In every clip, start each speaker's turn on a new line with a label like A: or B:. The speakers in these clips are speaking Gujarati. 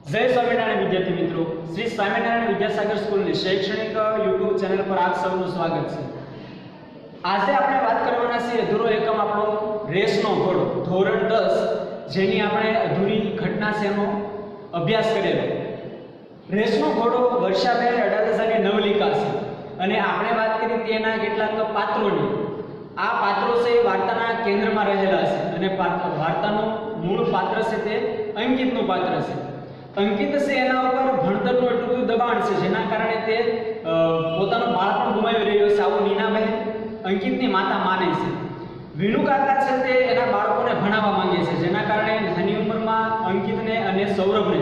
A: जय स्वामीनारायण विद्यार्थी मित्रों, श्री स्वामीनारायण विद्यासागर स्कूल ની શૈક્ષણિક YouTube ચેનલ પર આપ સૌનું સ્વાગત છે। આજે આપણે વાત કરવાના છીએ અધૂરો એકમ આપણો રેસનો ઘોડો ધોરણ 10 જેની આપણે અધૂરી ઘટના છે એનો અભ્યાસ કરેલો। રેસનો ઘોડો વર્ષાબેન અડાલજાની નવલિકા છે અને આપણે વાત કરી તેના કેટલાક પાત્રોની। આ પાત્રો છે વાર્તાના કેન્દ્રમાં રહેલા છે અને વાર્તાનું મૂળ પાત્ર છે તે અંકિતનું પાત્ર છે। અંકિત છે એના ઉપર ભણતરનું એટલું દબાણ છે જેના કારણે તે પોતાનું બાળપણ ગુમાવી રહ્યો છે આવું નીનાબેન અંકિતની માતા માને છે। વિનુ કાકા છે તે એના બાળકોને ભણાવવા માંગે છે જેના કારણે નાની ઉંમરમાં અંકિતને અને સૌરભને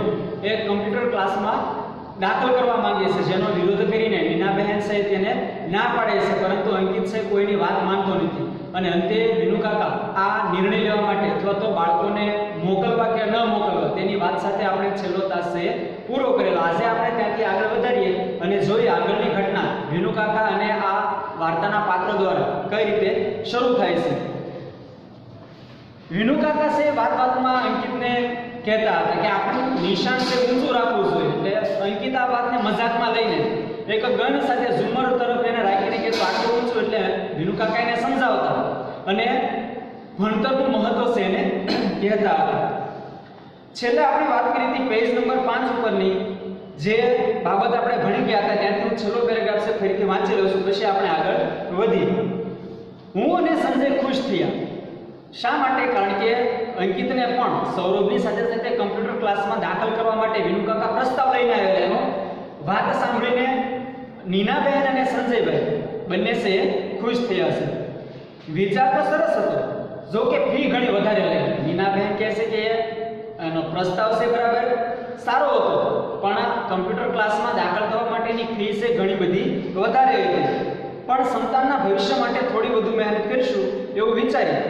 A: એક કમ્પ્યુટર ક્લાસમાં દાખલ કરવા માંગે છે જેનો વિરોધ કરીને નીનાબેન છે તેને ના પાડે છે પરંતુ અંકિત છે કોઈની વાત માનતો નથી અને અંતે વિનુ કાકા આ નિર્ણય લેવા માટે અથવા તો બાળકોને મોકલવા કે ન મોકલવા તેની વાત સાથે આપણે છેલ્લો તાસ છે પૂરો કરેલો। આજે આપણે ત્યાંથી આગળ વધારીએ અને જોઈએ આગળની ઘટના વિનુ કાકા અને આ વાર્તાના પાત્રો દ્વારા કઈ રીતે શરૂ થાય છે। વિનુ કાકા છે વાતમાં અંકિતને કહેતા હતા કે આપણું નિશાન છે ઊંચું રાખવું જોઈએ। એટલે અંકિત આ વાતને મજાકમાં લઈને એક ગન સાથે ઝુમર તરફ એને રાખીને કે આટલું ઊંચું એટલે વિનુ કાકા એને સમજાવતા અને ભણતરનું મહત્વ છે એને કહેતા હતા। છેલ્લે આપણે વાત કરી હતી પેજ નંબર 5 ઉપરની જે બાબત આપણે ભણી ગયા હતા ત્યાંથી છેલ્લો પેરેગ્રાફ છે ફરીથી વાંચી લઉં છું પછી આપણે આગળ વધીએ। હું અને સંજય ખુશ થયા। શા માટે? કારણ કે અંકિતને પણ સૌરભની સાથે સાથે કમ્પ્યુટર ક્લાસમાં દાખલ કરવા માટે વિનુ કાકા પ્રસ્તાવ લઈને આવ્યા। એનો વાત સાંભળીને નીનાબેન અને સંજયભાઈ બંને છે ખુશ થયા છે। વિચાર તો સરસ હતો, જો કે ફી ઘણી વધારે લાગી। નીનાબેન કહે છે કે એનો પ્રસ્તાવ છે બરાબર સારો હતો પણ કમ્પ્યુટર ક્લાસમાં દાખલ થવા માટેની ફી છે ઘણી બધી વધારે હતી પણ સંતાનના ભવિષ્ય માટે થોડી વધુ મહેનત કરીશું એવું વિચારી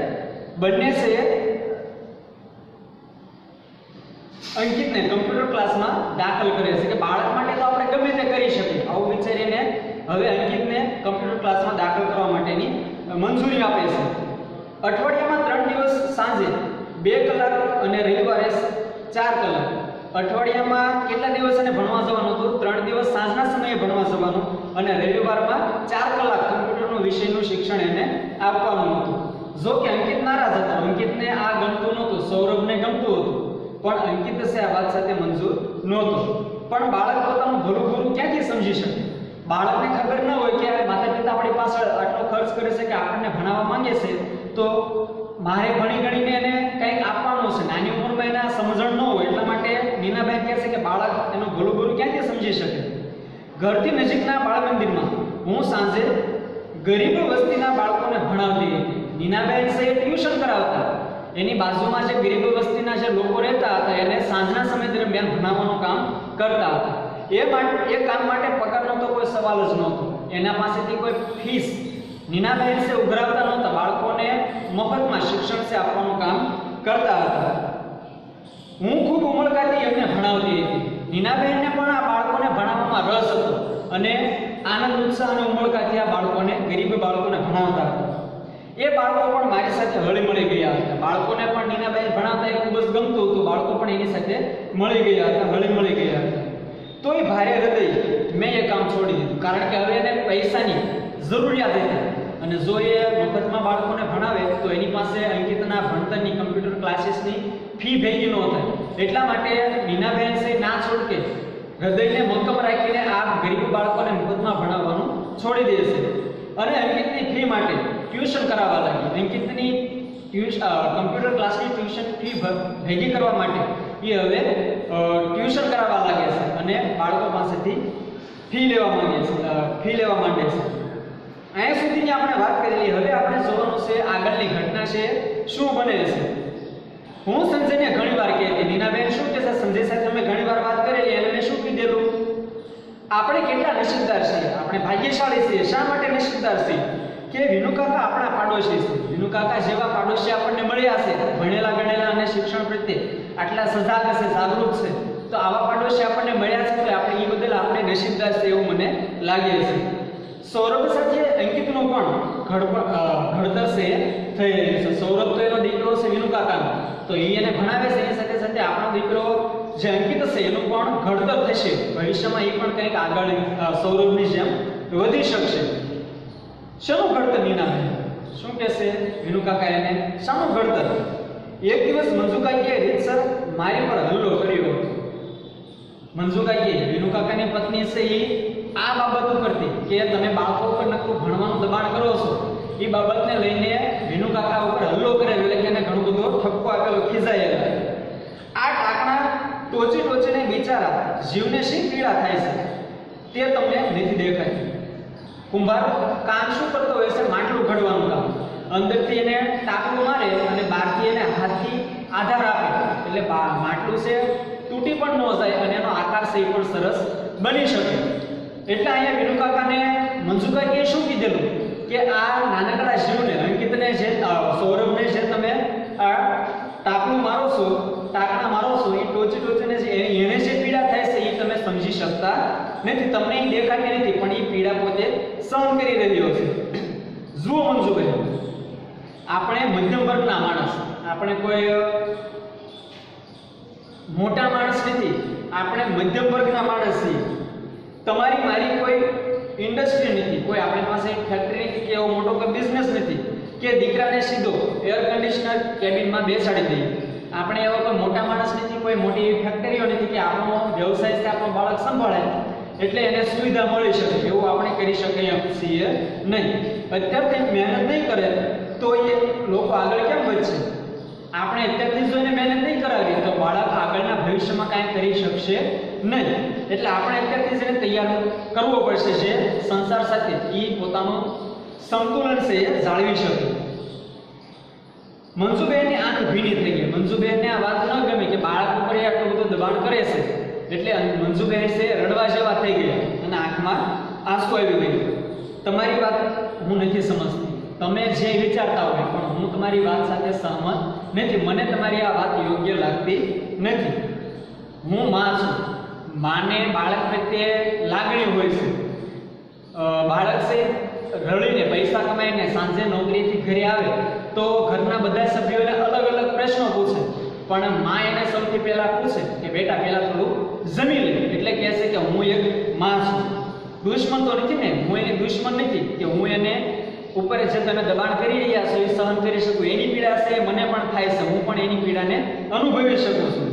A: બંને છે અંકિતને કમ્પ્યુટર ક્લાસમાં દાખલ કરે છે કે બાળક માટે તો આપણે ગમે તે કરી શકીએ આવું વિચારીને હવે અંકિતને કમ્પ્યુટર ક્લાસમાં દાખલ કરવા માટેની મંજૂરી આપે છે। અઠવાડિયામાં 3 દિવસ સાંજે 2 કલાક અને રવિવારે 4 કલાક। અઠવાડિયામાં કેટલા દિવસ એને ભણવા જવાનું હતું? 3 દિવસ સાંજના સમયે ભણવા જવાનું અને રવિવારમાં 4 કલાક કમ્પ્યુટરનું વિષયનું શિક્ષણ એને આપવાનું હતું। જો કે અંકિત નારાજ હતો, અંકિતને આ ગમતું નહોતું, સૌરભને ગમતું હતું પણ અંકિત છે આ વાત સાથે મંજૂર નહોતો। પણ બાળક પોતાનું ભલું બુરું ક્યાંથી સમજી શકે? બાળકને ખબર ન હોય કે માતા પિતા આપણી પાછળ આટલો ખર્ચ કરે છે કે આપણને ભણાવવા માંગે છે તો મારે ભણી ગણીને એને કંઈક આપવાનું છે। નાની ઉંમરમાં એના સમજણ ન હોય એટલા માટે નીનાબેન કહે છે કે બાળક એનું ભલું બુરું ક્યાંથી સમજી શકે? ઘરથી નજીકના બાળ મંદિરમાં હું સાંજે ગરીબ વસ્તીના બાળકોને ભણાવતી હતી। નીનાબેન છે ટ્યુશન કરાવતા, એની બાજુમાં જે ગરીબ વસ્તીના જે લોકો રહેતા હતા એને સાંજના સમય દરમિયાન ભણાવવાનું કામ કરતા હતા। એ કામ માટે પગારનો તો કોઈ સવાલ જ નહોતો, એના પાસેથી કોઈ ફીસ નીનાબેન છે ઉઘરાવતા નહોતા, બાળકોને મફતમાં શિક્ષણ છે આપવાનું કામ કરતા હતા। હું ખૂબ ઉમળકાથી એમને ભણાવતી હતી। નીનાબેનને પણ આ બાળકોને ભણાવવામાં રસ હતો અને આનંદ ઉત્સાહ અને ઉમળકાથી આ બાળકોને ગરીબ બાળકોને ભણાવતા હતા। એ બાળકો પણ મારી સાથે હળી મળી ગયા હતા। બાળકોને પણ નીનાબેન ભણાવતા એ ખૂબ જ ગમતું હતું, બાળકો પણ એની સાથે મળી ગયા હતા, હળી મળી ગયા હતા। તોય ભારે હૃદય મેં એ કામ છોડી દીધું કારણ કે હવે એને પૈસાની જરૂરિયાત હતી અને જો એ મફતમાં બાળકોને ભણાવે તો એની પાસે અંકિતના ભણતરની કમ્પ્યુટર ક્લાસીસની ફી ભેગી ન થાય એટલા માટે નીનાબેન છે ના છોડકે હૃદયને મક્કમ રાખીને આ ગરીબ બાળકોને મફતમાં ભણાવવાનું છોડી દે છે અને અંકિતની ફી માટે ટ્યુશન કરાવવા લાગી। અંકિતની કમ્પ્યુટર ક્લાસની ટ્યુશન ફી ભેગી કરવા માટે એ હવે ટ્યુશન કરાવવા લાગે છે અને બાળકો પાસેથી ફી લેવા માંગે છે। અહીંયા સુધીની આપણે વાત કરેલી, હવે આપણે જોવાનું છે આગળની ઘટના છે શું બને છે। હું સંજયને ઘણીવાર કહેતી, નીનાબેન શું કહે છે સંજય સાથે અમે ઘણીવાર વાત કરેલી અને મેં શું કીધેલું આપણે કેટલા નસીબદાર છીએ, આપણે ભાગ્યશાળી છીએ। શા માટે નસીબદાર છીએ? કે વિનુ કાકા આપણા પાડોશી છે। વિનુ કાકા જેવા પાડોશી આપણને મળ્યા છે, ભણેલા ગણેલા અને શિક્ષણ પ્રત્યે આટલા સજાગ છે, જાગૃત છે, તો આવા પાડોશી આપણને મળ્યા છે તો આપણે એ બદલ આપણે નસીબદાર છે એવું મને લાગે છે। સૌરભ સાથે અંકિતનું પણ ઘડતર છે થઈ રહ્યું છે। સૌરભ તો એનો દીકરો છે વિનુ કાકાનો, તો એ એને ભણાવે છે, એની સાથે સાથે આપણો દીકરો જે અંકિત હશે એનું પણ ઘડતર થશે ભવિષ્યમાં, એ પણ કંઈક આગળ સૌરભની જેમ વધી શકશે. શાનું ઘડતર નીનાબેન? શું કહેશે વિનુ કાકા એને? શાનું ઘડતર? એક દિવસ મંજુકાઈએ રીતસર મારી પર હલ્લો કર્યો. મંજુકાઈએ વિનુ કાકાની પત્ની છે એ આ બાબત ઉપરથી કે તમે બાળકો ઉપર નકરું ભણવાનું દબાણ કરો છો, એ બાબતને લઈને વિનુ કાકા ઉપર હલ્લો કરેલો, એટલે કે એને ઘણો બધો ઠપકો આપેલો, ખીજાયેલા. આ ટાકણા ટોચી ટોચીને બિચારા જીવને શી પીડા થાય છે તે તમને નથી દેખાય. કુંભાર કામ શું કરતો હોય છે? માટલું ઘડવાનું કામ. અંદરથી એને ટાંકણું મારે અને બહારથી એને હાથથી આધાર આપે, એટલે માટલું છે તૂટી પણ ન જાય અને એનો આકાર છે એ પણ સરસ બની શકે. એટલે અહીંયા વિનુ કાકાને મંજુકાઈએ શું કીધેલું કે આ નાનકડા જીવને, અંકિતને, જે સૌરભને જે તમે આ ટાંકણું મારો છો, ટાંકણા મારો છો, એ ટોચી ટોચીને એને જે પીડા થાય છે એ તમે સમજી શકતા નથી, તમને એ દેખાતી નથી, પણ એ પીડા પોતે સહન કરી રહ્યો છે. જુઓ મંજુભાઈ, આપણે મધ્યમ વર્ગના માણસ, આપણે કોઈ મોટા માણસ નથી, આપણે મધ્યમ વર્ગના માણસ છીએ. તમારી મારી કોઈ ઇન્ડસ્ટ્રી નથી, કોઈ આપણી પાસે ફેક્ટરી નથી કે એવો મોટો કોઈ બિઝનેસ નથી કે દીકરાને સીધો એર કન્ડિશનર કેબિનમાં બેસાડી દઈએ. આપણે એવા કોઈ મોટા માણસ નથી, કોઈ મોટી ફેક્ટરીઓ નથી કે આપણો વ્યવસાય છે આપણો બાળક સંભાળે એટલે એને સુવિધા મળી શકે, એવું આપણે કરી શકીએ છીએ નહીં. અત્યારથી મહેનત નહીં કરે તો એ લોકો આગળ કેમ વધશે? આપણે અત્યારથી જો એને મહેનત નહીં કરાવીએ તો બાળક આગળના ભવિષ્યમાં કાંઈ કરી શકશે નહીં. એટલે આપણે અત્યારથી જ એને તૈયાર કરવો પડશે જે સંસાર સાથે એ પોતાનું સંતુલન છે એ જાળવી શકે. મંજુબેનની આંખ ભીની થઈ ગઈ. મંજુબેનને આ વાત ન ગમી કે બાળક ઉપર આટલું બધું દબાણ કરે છે, એટલે મંજુબેન છે રડવા જેવા થઈ ગયા અને આંખમાં આંસુ આવી ગયું. તમારી વાત હું નથી સમજતી, તમે જે વિચારતા હોય, પણ હું તમારી વાત સાથે સહમત નથી. મને તમારી આ વાત યોગ્ય લાગતી નથી. હું માં છું, માને બાળક પ્રત્યે લાગણી હોય છે. બાળક છે રડીને પૈસા કમાઈને સાંજે નોકરીથી ઘરે આવે તો ઘરના બધા સભ્યોને અલગ અલગ પ્રશ્નો પૂછે, પણ માં એને સૌથી પહેલા પૂછે કે બેટા પહેલા થોડું જમી લે. એટલે કહે છે કે હું એક માં છું, દુશ્મન તો નથી ને, હું એની દુશ્મન નથી કે હું એને ઉપર જે તમે દબાણ કરી રહ્યા છો એ સહન કરી શકું. એની પીડા છે મને પણ થાય છે, હું પણ એની પીડાને અનુભવી શકું છું.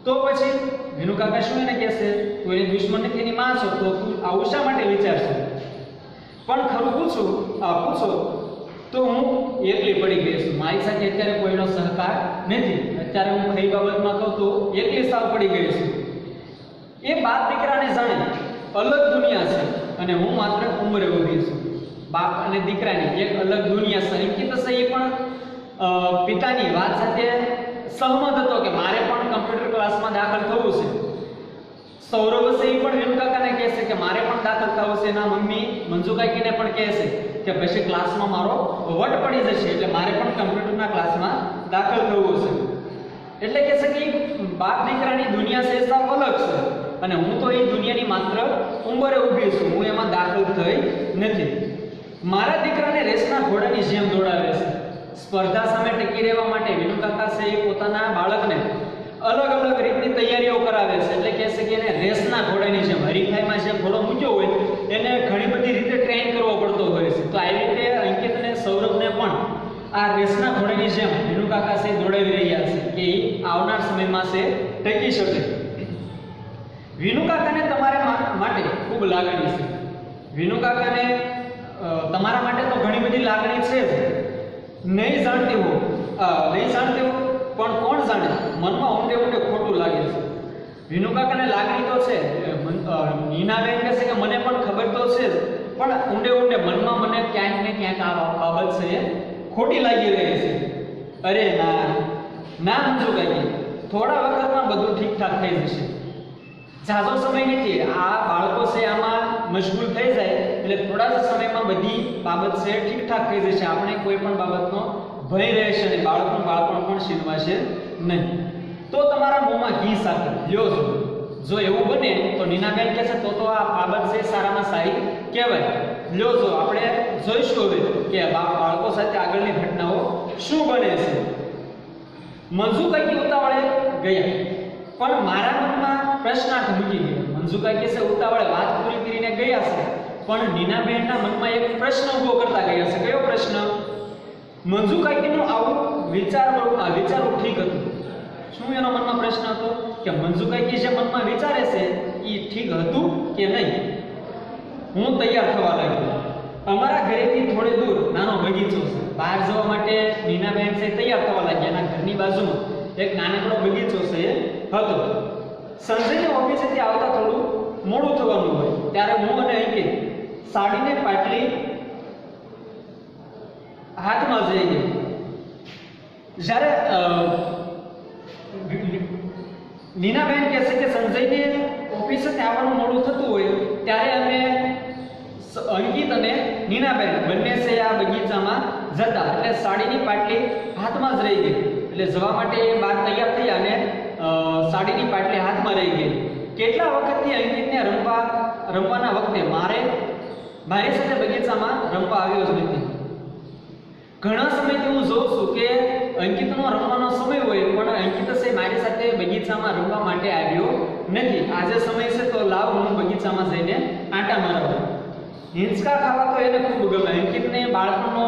A: તો પછી વિનુ કાકા શું એને કહેશે? તું એની દુશ્મન નથી, એની માં છો, તો તું આવું શા માટે વિચારશે? પણ ખરું પૂછો તો હું એકલી પડી ગઈ છું. મારી સાથે અત્યારે કોઈનો સહકાર નથી. અત્યારે હું કઈ બાબતમાં કહું તો એકલી સાવ પડી ગઈ છું. એ બાપ દીકરાને જાણે અલગ દુનિયા છે અને હું માત્ર ઉંમરે ઉભી છું. બાપ અને દીકરાની એક અલગ દુનિયા છે. અંકિત છે એ પણ પિતાની વાત સાથે સહમત હતો કે મારે પણ કમ્પ્યુટર ક્લાસમાં દાખલ થવું છે. સૌરભ છે એ પણ વિનુ કાકાને કહે છે કે મારે પણ દાખલ થવું છે. એના મમ્મી મંજુકાકીને પણ કહે છે કે પછી ક્લાસમાં મારો વટ પડી જશે એટલે મારે પણ કમ્પ્યુટરના ક્લાસમાં દાખલ થવું છે. એટલે કહે છે કે બાપ દીકરાની દુનિયા છે સાવ અલગ છે અને હું તો એ દુનિયાની માત્ર ઉંમરે ઊભી છું, હું એમાં દાખલ થઈ નથી. મારા દીકરાને રેસના ઘોડાની જેમ દોડાવે છે. સ્પર્ધા સામે ટકી રહેવા માટે વિનુ કાકા છે એ પોતાના બાળકને અલગ અલગ રીતની તૈયારીઓ કરાવે છે. એટલે કહે છે કે એને રેસના ઘોડાની જેમ, હરીફાઈમાં જે ઘોડો મૂક્યો હોય એને ઘણી બધી રીતે ટ્રેન કરવો પડતો હોય છે. તો આવી રીતે અંકિત અને સૌરભને પણ આ રેસના ઘોડાની જેમ વિનુ કાકા છે દોડાવી રહ્યા છે કે એ આવનાર સમયમાં છે ટકી શકે. વિનુ કાકાને તમારા માટે ખૂબ લાગણી છે. વિનુ કાકાને તમારા માટે તો ઘણી બધી લાગણી છે જ. નહીં જાણતી હો પણ કોણ જાણે મનમાં ઊંડે ઊંડે ખોટું લાગે છે. વિનુ કાકાને લાગણી તો છે. નીનાબેન કહે છે કે મને પણ ખબર તો છે જ, પણ ઊંડે ઊંડે મનમાં મને ક્યાંક ને ક્યાંક આ બાબત છે ખોટી લાગી રહી છે. અરે ના મંજુ કાકી, થોડા વખતમાં બધું ઠીકઠાક થઈ જશે. ઝાઝો સમય નથી, આ બાળકો છે આમાં મશગુલ થઈ જાય એટલે થોડા જ સમયમાં બધી બાબત છે ઠીકઠાક થઈ જશે. આપણે કોઈ પણ બાબતનો ભય રહેશે અને બાળકનું બાળપણ પણ છીનવાશે નહીં. તો તમારા મોંમાં ઘી સાકર લ્યો છો. જો એવું બને તો નીનાબેન કહે છે તો આ બાબત છે સારામાં સારી કહેવાય. લ્યો છો, આપણે જોઈશું હવે કે બાળકો સાથે આગળની ઘટનાઓ શું બને છે. મંજુ કાકી ઉતાવળે ગયા પણ મારા મનમાં પ્રશ્નાર્થ મૂકી ગયો. મંજુ કાકી છે ઉતાવળે વાત પૂરી કરીને ગયા છે, પણ નીનાબેનના મનમાં એક પ્રશ્ન ઊભો કરતા ગયા છે. કયો પ્રશ્ન? મંજુ કાકીનું આવું વિચારવું ઠીક હતું. શું એનો મનમાં પ્રશ્ન હતો કે મંજુ કાકી જે મનમાં વિચારે છે એ ઠીક હતું કે નહીં? હું તૈયાર થવા લાગ્યો. અમારા ઘરેથી થોડે દૂર નાનો બગીચો છે. બહાર જવા માટે નીનાબેન છે તૈયાર થવા લાગ્યા. એના ઘરની બાજુમાં એક નાનકડો બગીચો છે હતો. સંજયની ઓફિસેથી આવતા થોડું મોડું થવાનું હોય ત્યારે હું અને અંકિત સાડીને પાટલી હાથમાં જઈ ગઈ. જ્યારે નીનાબેન કહે છે કે સંજયને ઓફિસેથી આવવાનું મોડું થતું હોય ત્યારે અમે અંકિત અને નીનાબેન બંને છે આ બગીચામાં જતા. એટલે સાડીની પાટલી હાથમાં જ રહી ગઈ. એટલે જવા માટે બહાર તૈયાર થયા અને સાડીની પાટલી હાથમાં રહી ગઈ. કેટલા વખતથી અંકિતને રમવાના વખતે મારી સાથે બગીચામાં રમવા આવ્યો જ નથી. ઘણા સમયથી હું જોઉં છું કે અંકિતનો રમવાનો સમય હોય પણ અંકિત છે મારી સાથે બગીચામાં રમવા માટે આવ્યો નથી. આજે સમય છે તો લાવ હું બગીચામાં જઈને આંટા મારવા. હિંચકા ખાવા તો એને ખૂબ ગમે. અંકિતને બાળકનો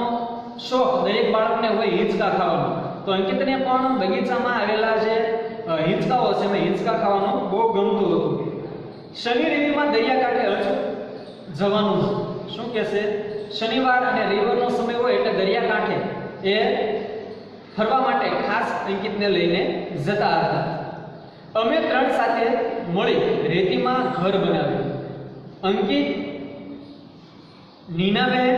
A: શોખ દરેક બાળકને હોય હિંચકા ખાવાનો. તો અંકિતને પણ બગીચામાં આવેલા જે હિંચકાઓ છે એમાં હિંચકા ખાવાનું બહુ ગમતું હતું. શનિ રવિમાં દરિયાકાંઠે જવાનું. શું કહે છે? શનિવાર અને રવિવારનો સમય હોય એટલે દરિયાકાંઠે એ ફરવા માટે ખાસ અંકિતને લઈને જતા હતા. અમે ત્રણ સાથે મળી રેતીમાં ઘર બનાવ્યું. અંકિત, નીનાબેન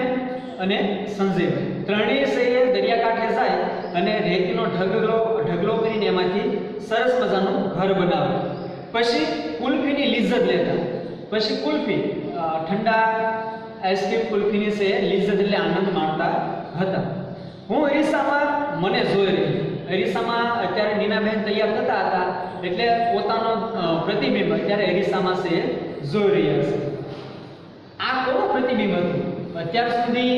A: અને સંજયભાઈ ત્રણેય છે દરિયાકાંઠે જાય અને રેતીનો ઢગલો કરીને એમાંથી સરસ મજાનું ઘર બનાવે. પછી કુલ્ફીની લિજ્જત લેતા. પછી કુલ્ફી ઠંડા આઈસ્ક્રીમ કુલ્ફીની છે લિજ્જત એટલે આનંદ માણતા હતા. હું અરીસામાં મને જોઈ રહી. અરીસામાં અત્યારે નીનાબેન તૈયાર થતા હતા એટલે પોતાનો પ્રતિબિંબ અત્યારે અરીસામાં છે જોઈ રહ્યા છે. આ કોનો પ્રતિબિંબ હતું? અત્યાર સુધી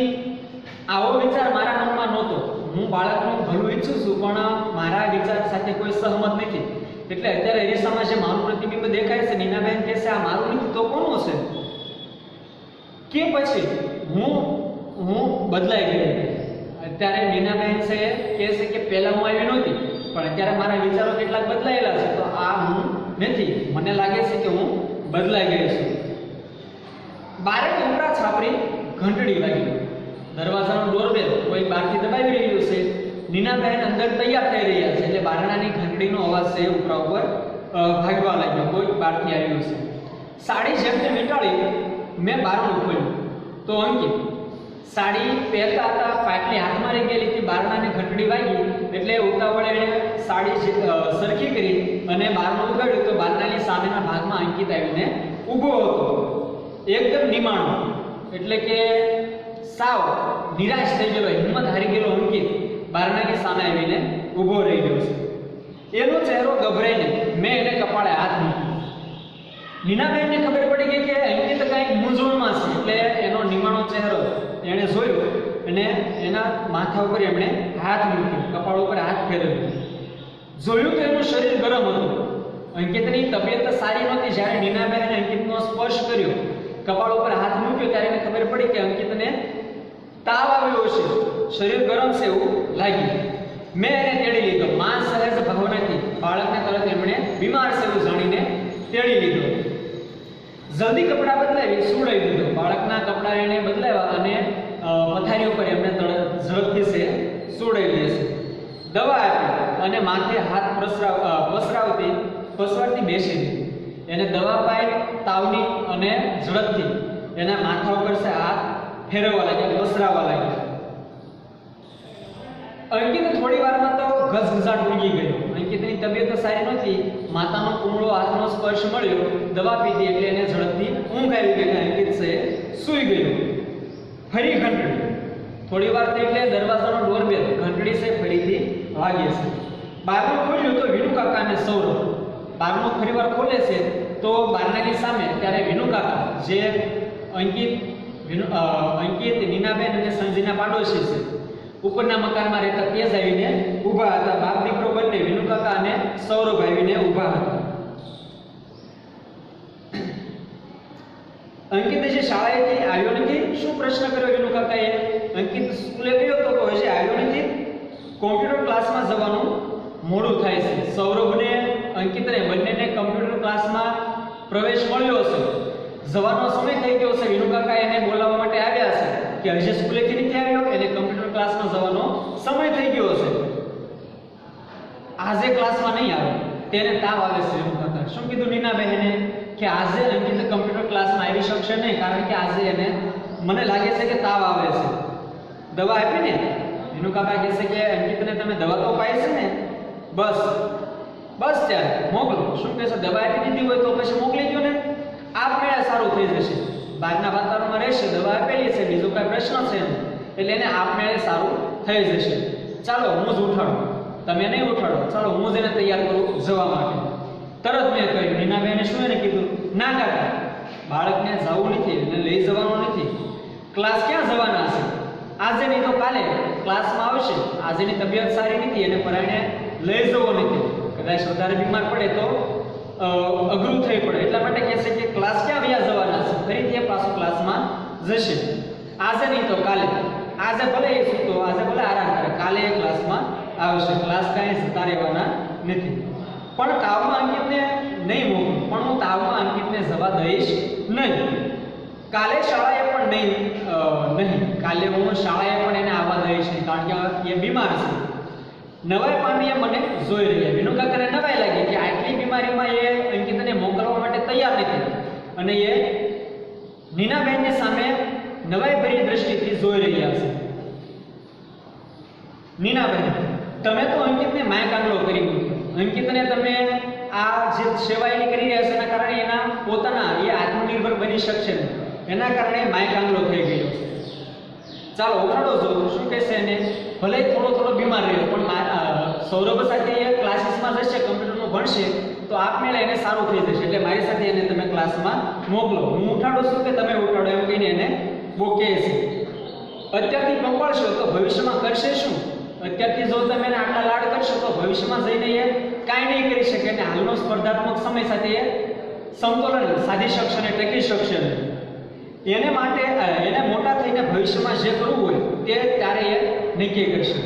A: આવો વિચાર મારા મનમાં નહોતો. હું બાળકનું ભલું ઈચ્છું છું પણ મારા વિચાર સાથે કોઈ સહમત નથી. એટલે અત્યારે અરીસામાં જે મારું પ્રતિબિંબ દેખાય છે નીનાબેન કહે છે આ મારું નથી તો કોનું છે? કે પછી હું બદલાઈ ગઈ. અત્યારે નીનાબેન છે કહે છે કે પહેલા હું આવી નહોતી પણ અત્યારે મારા વિચારો કેટલાક બદલાયેલા છે તો આ હું નથી. મને લાગે છે કે હું બદલાઈ ગઈ છું. બારે કમરા છાપરી ઘંટડી વાગી. દરવાજાનો ડોરબેલ કોઈ બહારથી દબાવી રહ્યું છે. નીનાબેન અંદર તૈયાર થઈ રહ્યા છે એટલે બારણાની ઘંટડીનો અવાજ છે ઉપરા ઉપર ભાગવા લાગ્યો. કોઈ બહારથી આવ્યું છે. સાડી જેમ તેમ વીંટાળી મેં બારણું ખોલ્યું તો અંકિત સાડી પહેરતા હતા. પાટલી હાથમાં રહી ગયેલી હતી. બારણાની ઘંટડી વાગી એટલે ઉતાવળે એણે સાડી સરખી કરી અને બારણું ઉગાડ્યું તો બારણાની સામેના ભાગમાં અંકિત આવીને ઊભો હતો. એકદમ નિમાણો એટલે કે સાવ નિરાશ થઈ ગયેલો, હિંમત હારી ગયેલો અંકિત બારણાની સામે આવીને ઊભો રહી ગયો છે. એનો ચહેરો ગભરાઈને મેં એને કપાળે હાથ મૂક્યો. નીનાબેનને ખબર પડી ગઈ કે અંકિત કંઈક મૂંઝવણમાં છે એટલે એનો નિમાણો ચહેરો એણે જોયો અને એના માથા ઉપર એમણે હાથ મૂક્યો, કપાળ ઉપર હાથ ફેરવ્યો. જોયું તો એનું શરીર ગરમ હતું. અંકિતની તબિયત સારી નહોતી. જ્યારે નીનાબેને અંકિતનો સ્પર્શ કર્યો, કપાળ ઉપર હાથ મૂક્યો ત્યારે એને ખબર પડી કે અંકિતને તાવ આવ્યો છે, શરીર ગરમ છે એવું લાગ્યું. મેં એને તેડી લીધો. માં સહેજ ભાવનાથી બાળકને તરત એમણે બીમાર છે એવું જાણીને તેડી લીધો. જલ્દી કપડાં બદલાવી સુડાવી દીધો. બાળકના કપડાં એને બદલાવ્યા અને પથારી ઉપર એમણે ઝડપથી છે સુડાવી લેશે. દવા આપી અને માથે હાથ પસરાવતી બેસી દીધી. એને દવા પાઈ તાવની અને ઝડપથી એના માથા ઉપર છે હાથ ફેરવવા લાગ્યા, પસરાવવા લાગ્યા. અંકિત થોડી વારમાં તો ઘસઘસાટ ઉડી ગયો. અંકિતની તબિયત સારી નહોતી. માતાનો કુમળો હાથનો સ્પર્શ મળ્યો, દવા પીધી એટલે એને ઝડપથી ઊંઘ આવી ગઈ. અંકિત છે સૂઈ ગયો. ફરી ઘંટડી. થોડી વાર થઈ એટલે દરવાજાનો ડોરબેલ ઘંટડી છે ફરીથી વાગે છે. બારણું ખોલ્યું તો વિનુ કાકા અને સૌરભ. બારણું ફરીવાર ખોલે છે તો બારણાની સામે ત્યારે વિનુ કાકા જે અંકિત, નીનાબેન અને સંજયના પાડોશી છે, ઉપરના મકાનમાં રહેતા તે જ આવીને ઊભા હતા. બાપ દીકરો બંને વિનુ કાકા અને સૌરભ આવીને ઊભા હતા. શાળાએથી આવ્યો નથી? શું પ્રશ્ન કર્યો વિનુ કાકાએ? અંકિત સ્કૂલે ગયો તો હજી આવ્યો નથી. કોમ્પ્યુટર ક્લાસમાં જવાનું મોડું થાય છે. સૌરભને અંકિતને બંનેને કોમ્પ્યુટર ક્લાસમાં પ્રવેશ મળ્યો છે. જવાનો સમય થઈ ગયો છે. વિનુ કાકા એને બોલાવવા માટે આવ્યા છે કે હજી સ્કૂલેથી નથી આવ્યો, એને કોમ્પ્યુટર ક્લાસમાં જવાનો સમય થઈ ગયો છે. આજે ક્લાસમાં નહીં આવે, તેને તાવ આવે છે. વિનુ કાકા શું કીધું નીનાબહેને કે આજે અંકિત કોમ્પ્યુટર ક્લાસમાં આવી શકશે નહીં, કારણ કે આજે એને મને લાગે છે કે તાવ આવે છે. દવા આપી ને વિનુ કાકા કહે છે કે અંકિતને તમે દવા તો પાઈ છે ને, બસ બસ ત્યારે મોકલો. શું કહે છે? દવા આપી દીધી હોય તો પછી મોકલી દો ને, આપમેળે સારું થઈ જશે. બહારના વાતાવરણમાં રહેશે, દવા આપેલી છે, બીજો કઈ પ્રશ્ન છે એટલે એને આપમેળે સારું થઈ જશે. ચાલો હું જ ઉઠાડું, તમે નહીં ઉઠાડો, ચાલો હું જ એને તૈયાર કરું જવા માટે. તરત મેં કહ્યું. નીનાબેને શું એને કીધું? ના કાકા, બાળકને જવું નથી, એને લઈ જવાનું નથી. ક્લાસ ક્યાં જવાના છે? આજે નહીં તો કાલે ક્લાસમાં આવશે. આજેની તબિયત સારી નથી, એને પરાણે લઈ જવો નથી. કદાચ વધારે બીમાર પડે તો અઘરું થઈ પડે, એટલા માટે કહે છે કે ક્લાસ ક્યાં વ્યા જવાના છે? ફરીથી પાછો ક્લાસમાં જશે. આજે નહીં તો કાલે. આજે ભલે એ સૂતો, આજે ભલે આરામ કરે, કાલે એ ક્લાસમાં આવશે. ક્લાસ કાંઈ જતા રહેવાના નથી. પણ તાવમાં અંકિતને નહીં મોકલું, પણ હું તાવમાં અંકિતને જવા દઈશ નહીં. કાલે શાળાએ પણ નહીં, કાલે હું શાળાએ પણ એને આવવા દઈશ નહીં, કારણ કે એ બીમાર છે. નવાઈ પામી એ મને જોઈ રહ્યા. વિનુ કાકાને નવાઈ લાગી કે આટલી બીમારીમાં એ અંકિતને મોકલવા માટે તૈયાર નથી, અને એ નીનાબેનની સામે નવાઈ ભરી દ્રષ્ટિથી જોઈ રહ્યા છે. નીનાબેન, તમે તો અંકિતને માય કાંગલો કરી મૂક્યો. અંકિતને તમે આ જે સેવા એની કરી રહ્યા છે એના કારણે એના પોતાના એ આત્મનિર્ભર બની શકશે નહીં, એના કારણે માય કાંગલો થઈ ગયો છે. ચાલો ઉઠાડો જો. શું કહેશે એને? ભલે થોડો બીમાર રહ્યો, પણ સૌરભ સાથે એ ક્લાસીસમાં જશે, કમ્પ્યુટરનું ભણશે તો આપમેળે એને સારું થઈ જશે. એટલે મારી સાથે એને તમે ક્લાસમાં મોકલો. હું ઉઠાડું છું કે તમે ઉઠાડો એમ કહીને એને બોકે છે. અત્યારથી પંપાળશો તો ભવિષ્યમાં કરશે શું? અત્યારથી જો તમે એને આટલા લાડ કરશો તો ભવિષ્યમાં જઈને એ કાંઈ નહીં કરી શકે, અને હાલનો સ્પર્ધાત્મક સમય સાથે એ સમતોલન સાધી શકશે ને ટકી શકશે નહીં. એને માટે એને મોટા થઈને ભવિષ્યમાં જે કરવું હોય તે ત્યારે એ નક્કી કરશે.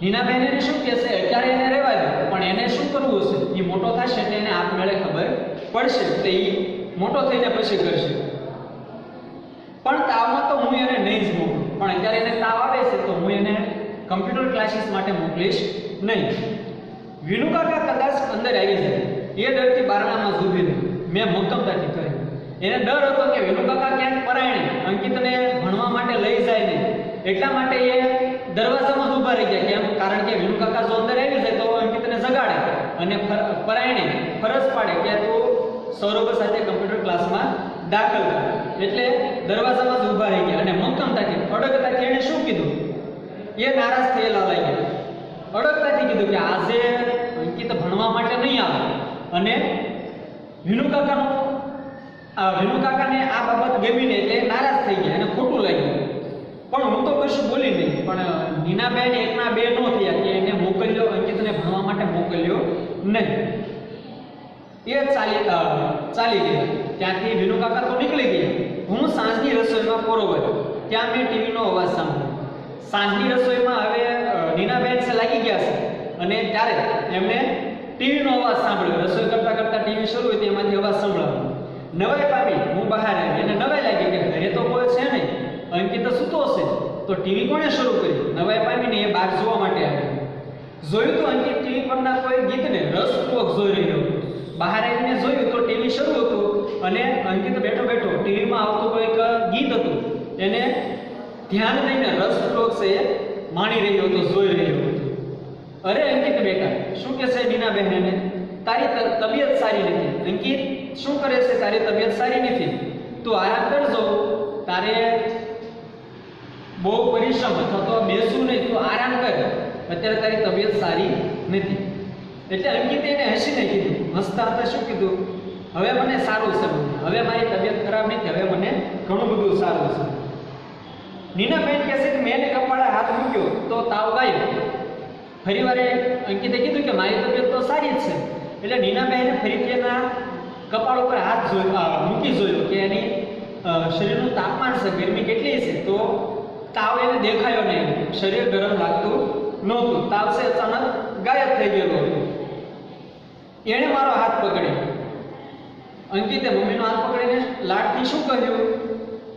A: નીનાબેન એને શું કહેશે? અત્યારે એને રહેવા દે, પણ એને શું કરવું હશે એ મોટો થશે એટલે એને આપમેળે ખબર પડશે, એટલે એ મોટો થઈને પછી કરશે. પણ તાવમાં તો હું એને નહીં જ મોકલું, પણ અત્યારે એને તાવ આવે છે તો હું એને કમ્પ્યુટર ક્લાસીસ માટે મોકલીશ નહીં. વિનુ કાકા કદાચ અંદર આવી જાય એ ડરથી બારણામાં જ ઊભી રહી. મેં મક્કમતાથી કહ્યું. એને ડર હતો કે વિનુ કાકા ક્યાંક પરાયણે અંકિતને ભણવા માટે લઈ જાય નહીં, એટલા માટે એ દરવાજામાં જ ઊભા રહી ગયા. કેમ? કારણ કે વિનુ કાકા જો અંદર આવી જાય તો અંકિતને જગાડે અને પરાયણે ફરજ પાડે કે તું સૌરભ સાથે કમ્પ્યુટર ક્લાસમાં દાખલ કર. એટલે દરવાજામાં જ ઊભા રહી ગયા અને મક્કમતાથી અડગતાથી એને શું કીધું? એ નારાજ થયેલા લાગ્યા. અડગતાથી કીધું કે આજે અંકિત ભણવા માટે નહીં આવે, અને વિનુ કાકાને આ બાબત ગમીને એટલે નારાજ થઈ ગયા, એને ખોટું લાગ્યું. પણ હું તો કશું બોલી નહીં. પણ નીનાબેન એકના બે ન થયા કે એને મોકલ્યો, અંકિતને ભણવા માટે મોકલ્યો નહીં. એ ચાલી ગયા. ત્યાંથી વિનુ કાકા તો નીકળી ગયા. હું સાંજની રસોઈમાં પરોવાયો, ત્યાં મેં ટીવીનો અવાજ સાંભળ્યો. સાંજની રસોઈમાં હવે નીનાબેન લાગી ગયા છે, અને ત્યારે એમણે ટીવીનો અવાજ સાંભળ્યો. રસોઈ કરતા કરતા ટીવી શરૂ હોય તેમાંથી અવાજ સંભળાયો. નવાઈ પામી હું બહાર આવી. એને નવાઈ લાગી કે ઘરે તો કોઈ છે નહીં, અંકિત સૂતો હશે, તો ટીવી કોણે શરૂ કરી? નવાઈ પામીને એ બહાર જોવા માટે આવી. જોયું તો અંકિત ટીવી પરના કોઈ ગીતને રસપૂર્વક જોઈ રહ્યો હતો. બહાર આવીને જોયું તો ટીવી શરૂ હતું, અને અંકિત બેઠો ટીવીમાં આવતું કોઈક ગીત હતું, એને ધ્યાન દઈને રસપૂર્વક છે માણી રહ્યો હતો, જોઈ રહ્યો હતો. અરે અંકિત બેટા, શું કહેશે નીનાબેન એને? તારી તબિયત સારી નથી. અંકિત શું કરે છે? તારી તબિયત સારી નથી, તું આરામ કરજો. તારે બહુ પરિશ્રમ અથવા તો બેસવું નહીં, તું આરામ કર, અત્યારે તારી તબિયત સારી નથી. એટલે અંકિતે એને હસીને કીધું, હસતા હતા શું કીધું? હવે મને સારું છે, હવે મારી તબિયત ખરાબ નથી, હવે મને ઘણું બધું સારું છે. નીનાબેન કહે છે કે મેં એને કપાળે હાથ મૂક્યો તો તાવ ગાયો. ફરી વાર અંકિતે કીધું કે મારી તબિયત તો સારી જ છે. એટલે નીનાબેને ફરીથી એના કપાળ ઉપર હાથ મૂકી જોયો કે એની શરીરનું તાપમાન છે, ગરમી કેટલી છે, તો તાવ એને દેખાયો નહીં, શરીર ગરમ લાગતું નહોતું, તાવ છે અચાનક ગાયબ થઈ ગયેલો હતો. એણે મારો હાથ પકડ્યો. અંકિતે મમ્મીનો હાથ પકડીને લાડથી શું કહ્યું?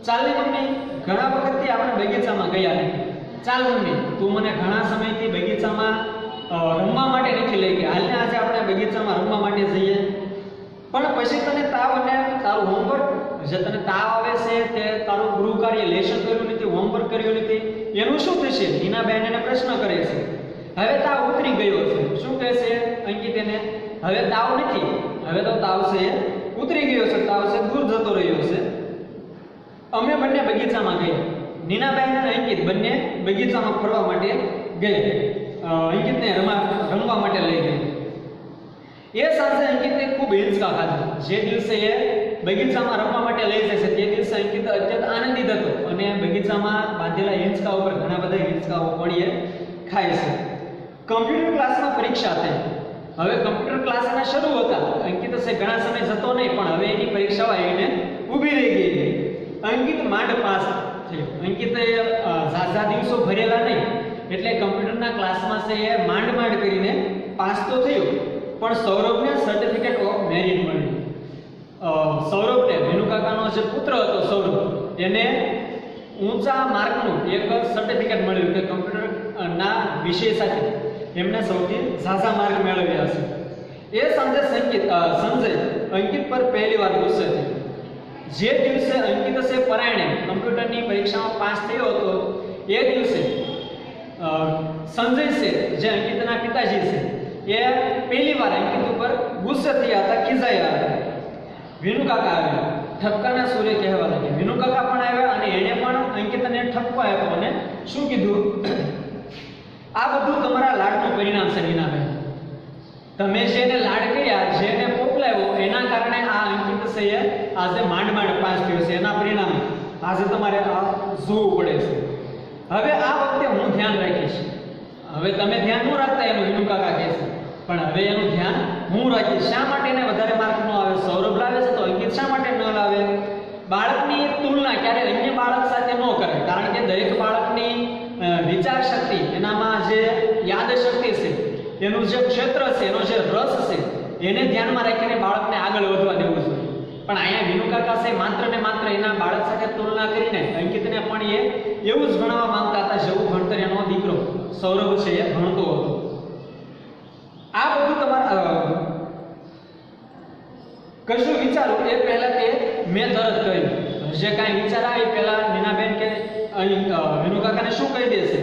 A: ચાલ ને મમ્મી, ઘણા વખતથી આપણે બગીચામાં ગયા નથી. ચાલ મમ્મી, તું મને ઘણા સમયથી બગીચામાં રમવા માટે નથી લઈ ગઈ. હાલને આજે આપણે બગીચામાં રમવા માટે જઈએ. પણ પછી તને તાવ અને તારું હોમવર્ક, જે તને તાવ આવે છે તે તારું ગૃહ કાર્ય લેશન કર્યું નથી, હોમવર્ક કર્યું નથી, એનું શું થશે? નીનાબેન એને પ્રશ્ન કરે છે. હવે તાવ ઉતરી ગયો છે. શું કહે છે અંકિત એને? હવે તાવ નથી, હવે તો તાવ છે ઉતરી ગયો છે, તાવ છે દૂર જતો રહ્યો છે. અમે બંને બગીચામાં ગયા. નીનાબેન અને અંકિત બંને બગીચામાં ફરવા માટે ગયા. અંકિતને રમવા માટે લઈ ગયા. એ સાંજે અંકિતે ખૂબ હિંચકા ખાધા. જે દિવસે એ બગીચામાં રમવા માટે લઈ જશે તે દિવસે અંકિત અત્યંત આનંદિત હતો અને બગીચામાં બાંધેલા હિંચકા ઉપર ઘણા બધા હિંચકાઓ પણ એ ખાય છે. કમ્પ્યુટર ક્લાસમાં પરીક્ષા થઈ. હવે કમ્પ્યુટર ક્લાસ એના શરૂ હતા. અંકિત છે ઘણા સમય જતો નહીં, પણ હવે એની પરીક્ષાઓ આવીને ઊભી રહી ગઈ. અંકિત માંડ પાસ થયો. અંકિતે ઝાઝા દિવસો ભરેલા નહીં, એટલે કમ્પ્યુટરના ક્લાસમાં છે એ માંડ કરીને પાસ તો થયો, પણ સૌરભને સર્ટિફિકેટ ઓફ મેરિટ મળ્યું. સૌરભને, વિનુકાકાનો જે પુત્ર હતો સૌરભ, એને ઊંચા માર્કનું એક સર્ટિફિકેટ મળ્યું કે કમ્પ્યુટરના વિષય સાથે એમને સૌથી ઝાઝા માર્ક મેળવ્યા છે. એ સાંજે સંજય અંકિત પર પહેલી વાર ગુસ્સે થયો. જે દિવસે અંકિત છે પરાયણે કમ્પ્યુટરની પરીક્ષામાં પાસ થયો હતો એ દિવસે સંજય છે, જે અંકિતના પિતાજી છે, એ પહેલી વાર અંકિત ઉપર ગુસ્સે થયા હતા, ખીજાયા હતા. વિનુકાકા આવ્યા, ઠપકાના સૂર્ય કહેવા લાગ્યા. વિનુકાકા પણ આવ્યા અને એણે પણ અંકિતને ઠપકો આપ્યો અને શું કીધું? આ બધું તમારા લાડનું પરિણામ છે નીનાબેન. તમે જેને લાડ કર્યા, જેને પોપલાવ્યો, એના કારણે આ અંકિત છે આજે માંડ પાસ થયો છે. એના પરિણામે આજે તમારે આ જોવું પડે છે. હવે આ વખતે હું ધ્યાન રાખીશ. હવે તમે ધ્યાન ન રાખતા એનું વિનુકાકા કહે છે, પણ હવે એનું ધ્યાન હું રાખીશ. શા માટે એને વધારે માર્ક ન આવે? સૌરભ લાવે છે તો અંકિત શા માટે ન લાવે? બાળકની તુલના ક્યારે અન્ય બાળક સાથે ન કરે, કારણ કે દરેક બાળકની વિચાર શક્તિ, એનામાં જે યાદ શક્તિ છે, એનું જે ક્ષેત્ર છે, એનો જે રસ છે, એને ધ્યાનમાં રાખીને બાળકને આગળ વધવા દેવું જોઈએ. પણ અહીંયા વિનુકાકા છે માત્ર ને માત્ર એના બાળક સાથે તુલના કરીને અંકિતને પણ એ એવું જ ભણાવવા માંગતા હતા જેવું ભણતર એનો દીકરો સૌરભ છે એ ભણતો હતો. આ બધું તમારા કશું વિચારો એ પહેલા તે મેં તરત કહ્યું. જે કાંઈ વિચાર આવે પહેલા નીનાબેન કે વિનુકાકાને શું કહી દેશે?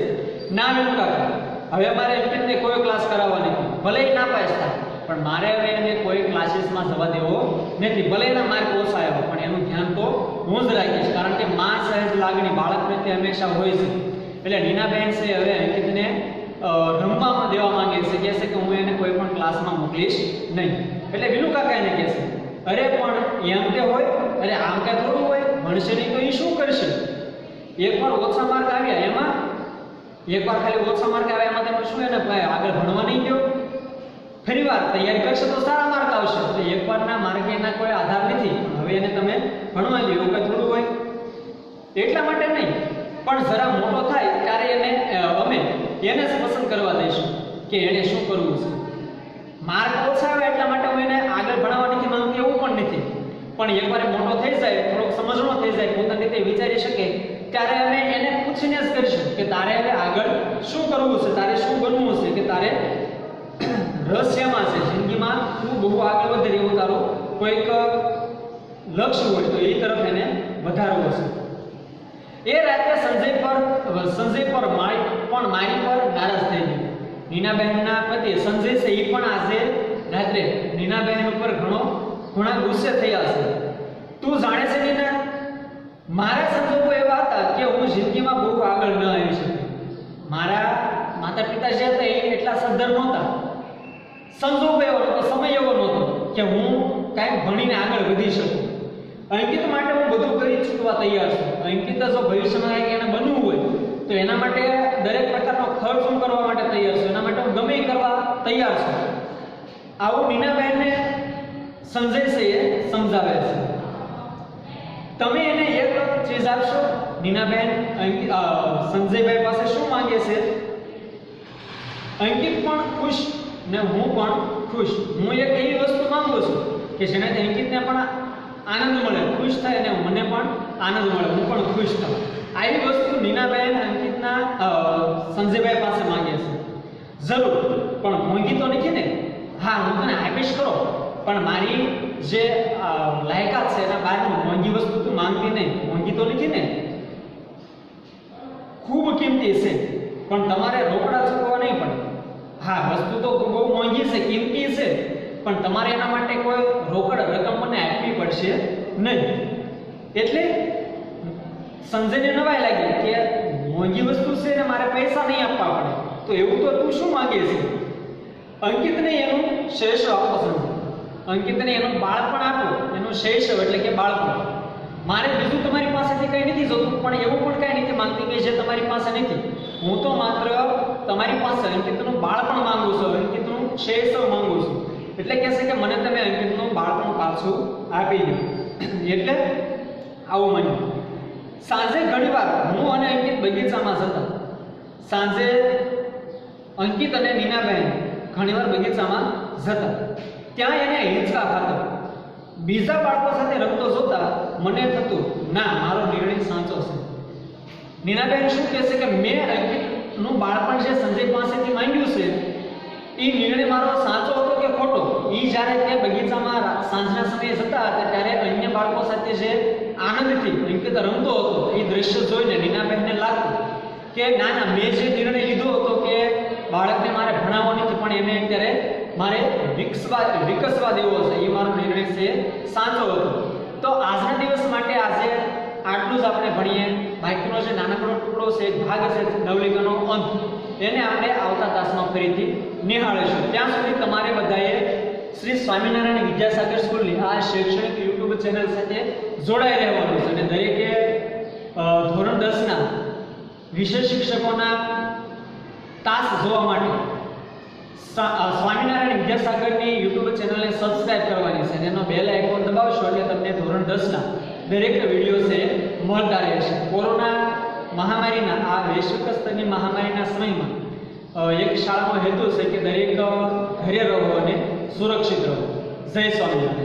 A: ના વિનુકાકા, હવે મારે અંકિતને કોઈ ક્લાસ કરાવવા નથી. ભલે ના પાસ થાય, પણ મારે હવે એને કોઈ ક્લાસીસમાં જવા દેવો નથી. ભલે એના માર્ક ઓછા આવ્યા, પણ એનું ધ્યાન તો હું જ રાખીશ, કારણ કે માં સહેજ લાગણી બાળક પ્રત્યે હંમેશા હોય છે. એટલે નીનાબેન છે હવે અંકિતને રમવામાં દેવા માંગે છે, કહે છે કે હું એને કોઈ પણ ક્લાસમાં મોકલીશ નહીં. એટલે વિનુકાકા એને કહે છે, અરે પણ એમ તે હોય, અરે આમ કાંઈ થોડું હોય, ભણશે નહીં તો એ શું કરશે? એકવાર ઓછા માર્ક આવ્યા એમાં, એકવાર ખાલી ઓછા માર્ક આવ્યા એમાં તમે શું એને આગળ ભણવા નહીં ગયો? ફરી વાર તૈયારી કરશે તો સારા માર્ક આવશે. તો એકવારના માર્કે એના કોઈ આધાર નથી. હવે એને તમે ભણવા દો, એવું કંઈ થોડું હોય. એટલા માટે નહીં, પણ જરા મોટો થાય ત્યારે એને અમે એને જ પસંદ કરવા દઈશું કે એને શું કરવું છે. માર્ક ઓછા આવે એટલા માટે હું એને આગળ ભણાવવા નથી માંગતો એવું પણ નથી. પણ એકવાર મોટો થઈ જાય, થોડોક સમજણો થઈ જાય, પોતાની રીતે વિચારી શકે, ત્યારે અમે એને પૂછીને જ કરીશું કે તારે હવે આગળ શું કરવું છે, તારે શું બનવું છે, કે તારે રહસ્યમાં છે જિંદગીમાં તું બહુ આગળ વધે એવું તારું કોઈક લક્ષ્ય હોય તો એ તરફ એને વધારવો છે. એ રાતે સંજય પર મારી પર નારાજ થઈ ગયો. નીનાબહેનના પતિ સંજય છે એ પણ આજે રાત્રે નીનાબહેન ઉપર ઘણા ગુસ્સે થયા છે. તું જાણે છે નીના, મારા સંજોગો એવા હતા કે હું જિંદગીમાં બહુ આગળ ન આવી શકી. મારા માતા પિતા જે હતા એ એટલા સદ્ધર નહોતા, સંજોગો એવો નહોતો, સમય એવો નહોતો કે હું કાંઈક ભણીને આગળ વધી શકું. અંકિત માટે હું બધું કરી છૂટવા તૈયાર છું. અંકિત જો ભવિષ્યમાં કાંઈક એને બનવું હોય તો એના માટે દરેક પ્રકારનો ખર્ચ હું કરવા માટે તૈયાર છું. એના માટે હું ગમે કરવા તૈયાર છું. આવું નીનાબહેનને સંજય છે એ સમજાવે છે. તમે એને એક ચીજ આપશો. નીનાબેન સંજયભાઈ પાસે શું માંગે છે? અંકિત પણ ખુશ ને હું પણ ખુશ. હું એક એવી વસ્તુ માંગુ છું કે જેનાથી અંકિતને પણ આનંદ મળે, ખુશ થાય અને મને પણ આનંદ મળે, હું પણ ખુશ થાઉં. આવી વસ્તુ નીનાબેન અંકિતના સંજયભાઈ પાસે માંગે છે. જરૂર, પણ મોંઘી તો નથી ને? હા, હું તને આપીશ કરો, પણ મારી જે લાયકાત છે એના બહારની મોંઘી વસ્તુ તું માંગતી નહીં. મોંઘી તો નથી ને? ખૂબ કિંમતી છે, પણ તમારે રોકડા ચૂકવવા નહીં પડે. હા, વસ્તુ તો બહુ મોંઘી છે, કિંમતી છે, પણ તમારે એના માટે કોઈ રોકડ રકમ મને આપવી પડશે નહીં. એટલે સંજયને નવાઈ લાગી કે મોંઘી વસ્તુ છે ને મારે પૈસા નહીં આપવા પડે, તો એવું તો તું શું માંગે છે? અંકિતને એનું શૈશવ આપો. સંજય, અંકિતને એનું બાળપણ આપો, એનું શૈશવ એટલે કે બાળપણ. મારે બીજું તમારી પાસેથી કંઈ નથી જોતું, પણ એવું પણ કંઈ નથી માંગતી કે જે તમારી પાસે નથી. હું તો માત્ર તમારી પાસે અંકિતનું બાળપણ માંગુ છું, અંકિતનું શૈશવ માંગુ છું. એટલે કહેશે કે મને તમે અંકિતનું બાળપણ પાછું આપી દો. એટલે આવું માન્યું. સાંજે ઘણીવાર હું અને અંકિત બગીચામાં જતા. સાંજે અંકિત અને નીનાબેન ઘણીવાર બગીચામાં જતા. ત્યાં એને હિંચકા ખાતા. બીજા બાળકો સાથે રમતો જોતા મને થતું, ના, મારો નિર્ણય સાચો છે. નીનાબેન શું કહેશે કે મેં અંકિતનું બાળપણ જે સંજય પાસેથી માંગ્યું છે એ નિર્ણય મારો સાચો હતો કે ખોટો? એ જ્યારે તે બગીચામાં સાંજના સમયે જતા હતા ત્યારે અન્ય બાળકો સાથે જે આનંદથી અંકિત રમતો હતો એ દ્રશ્ય જોઈને નીનાબેનને લાગતું કે ના ના, મેં જે નિર્ણય લીધો હતો કે બાળકને મારે ભણાવવો નથી, પણ એને અત્યારે મારે વિકસવા દેવો છે, એ મારો નિર્ણય છે સાચો હતો. તો આજના દિવસ માટે આજે આટલું જ આપણે ભણીએ. બાકીનો જે નાનકડો ટુકડો છે, ભાગ છે નવલિકાનો અંત, એને આપણે આવતા તાસમાં ફરીથી નિહાળીશું. ત્યાં સુધી તમારે બધાએ શ્રી સ્વામિનારાયણ વિદ્યાસાગર સ્કૂલની આ શૈક્ષણિક યુટ્યુબ ચેનલ સાથે જોડાઈ રહેવાનું છે. અને દરેકે ધોરણ 10ના વિષય શિક્ષકોના તાસ જોવા માટે સ્વામિનારાયણ વિદ્યાસાગરની યુટ્યુબ ચેનલને સબસ્ક્રાઇબ કરવાની છે અને એનો બેલ આઇકોન દબાવશો એટલે તમને ધોરણ 10ના દરેક વિડીયો છે મળતા રહેશે. કોરોના મહામારીના આ વૈશ્વિક સ્તરની મહામારીના સમયમાં એક શાળાનો હેતુ છે કે દરેક ઘરે રહો અને સુરક્ષિત રહો. જય સ્વામિનારાયણ.